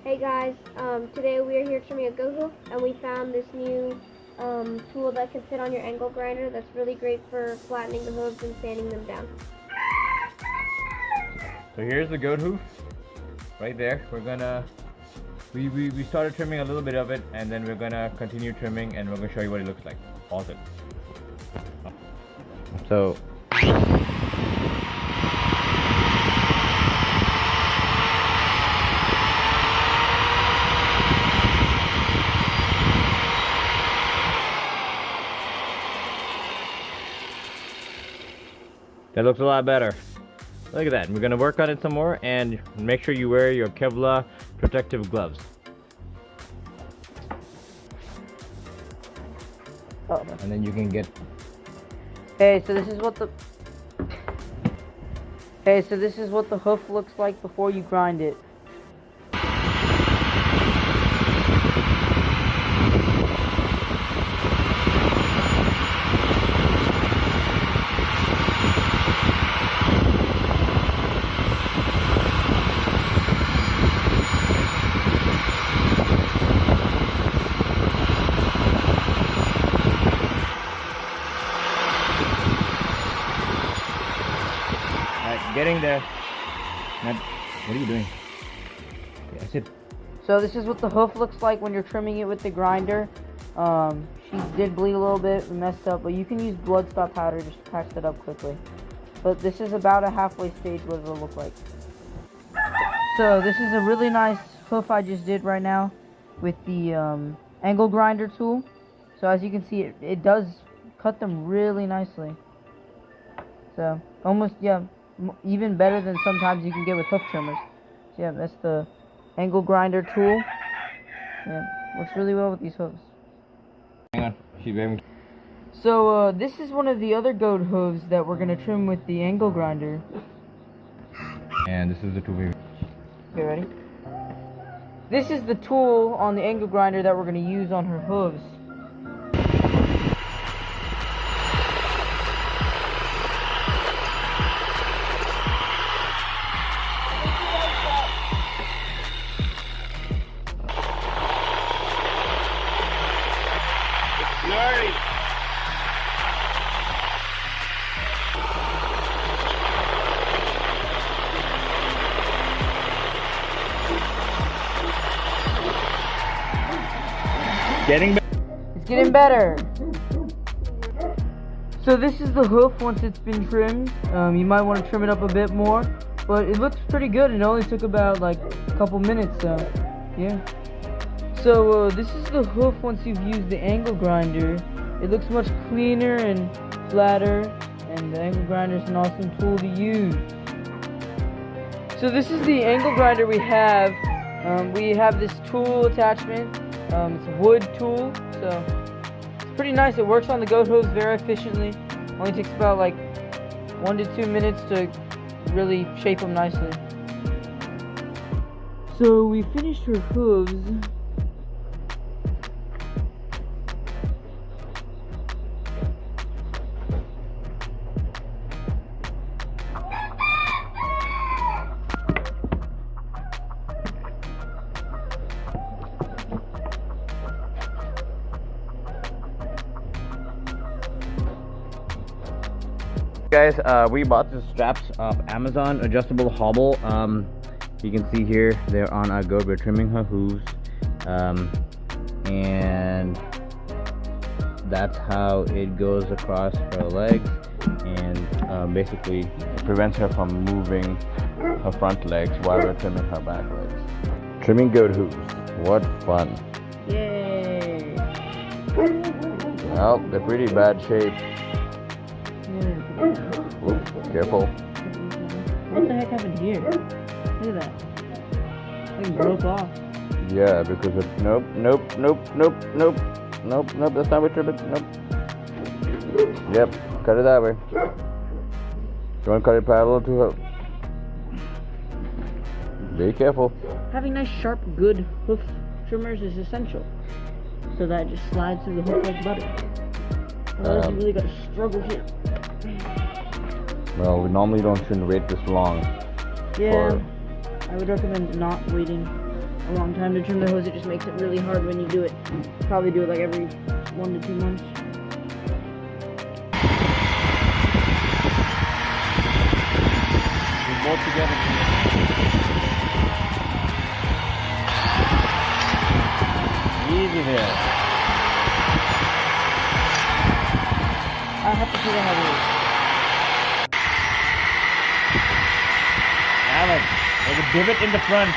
Hey guys, today we are here trimming a goat hoof, and we found this new tool that can fit on your angle grinder that's really great for flattening the hooves and sanding them down. So here's the goat hoof, right there. We're gonna, we started trimming a little bit of it, and then we're gonna continue trimming, and we're gonna show you what it looks like. Pause it. So. That looks a lot better. Look at that. We're gonna work on it some more, and make sure you wear your Kevlar protective gloves. Oh. And then you can get. Hey, so this is what the hoof looks like before you grind it. Getting there. What are you doing? Yeah, sit. So this is what the hoof looks like when you're trimming it with the grinder. She did bleed a little bit, messed up, but you can use blood stop powder just to patch that up quickly. But this is about a halfway stage what it'll look like. So this is a really nice hoof I just did right now with the angle grinder tool. So as you can see, it does cut them really nicely. So almost, yeah, even better than sometimes you can get with hoof trimmers. So yeah, that's the angle grinder tool. Yeah, works really well with these hooves. Hang on, she's waving. So this is one of the other goat hooves that we're gonna trim with the angle grinder. And this is the tool. Okay, ready? This is the tool on the angle grinder that we're gonna use on her hooves. It's getting better. So this is the hoof once it's been trimmed. You might want to trim it up a bit more, but it looks pretty good. It only took about like a couple minutes, so yeah. So this is the hoof once you've used the angle grinder. It looks much cleaner and flatter, and the angle grinder is an awesome tool to use. So this is the angle grinder we have. We have this tool attachment. It's a wood tool, so it's pretty nice. It works on the goat hooves very efficiently. Only takes about like 1 to 2 minutes to really shape them nicely. So we finished her hooves. Guys, we bought the straps off Amazon, adjustable hobble. You can see here they're on our goat. We're trimming her hooves, and that's how it goes across her legs, and basically it prevents her from moving her front legs while we're trimming her back legs. Trimming goat hooves, what fun! Yay! Well, they're pretty bad shape. Oops, careful. What the heck happened here? Look at that. It broke off. Yeah, because it. Nope. That's not what you're looking. Nope. Yep, cut it that way. Don't cut it parallel to her. Be careful. Having nice, sharp, good hoof trimmers is essential, so that it just slides through the hoof like butter. Otherwise, you really got to struggle here. Well, we normally don't shouldn't wait this long. Yeah, I would recommend not waiting a long time to trim the hooves. It just makes it really hard when you do it. Probably do it like every 1 to 2 months. Both together. Easy there. I have to figure out how to do it. Alex, there's a divot in the front.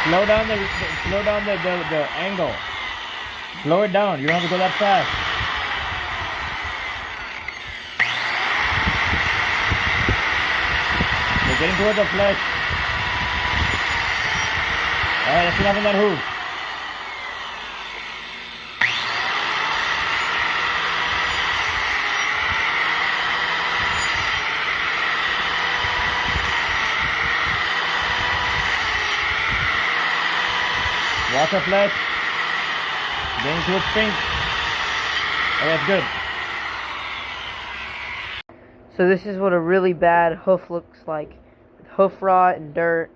Slow down the angle. Slow it down. You don't have to go that fast. You're getting towards the flesh. Alright, that's enough in that hoof. Watch the flesh. Getting towards pink. Alright, that's good. So this is what a really bad hoof looks like. With hoof rot and dirt.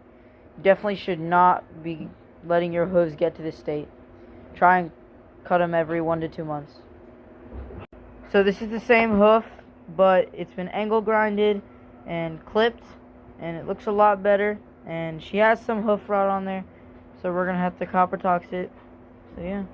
You definitely should not be letting your hooves get to this state. Try and cut them every 1 to 2 months. So this is the same hoof, but it's been angle grinded and clipped, and it looks a lot better. And she has some hoof rot on there, so we're gonna have to copper tox it. So yeah.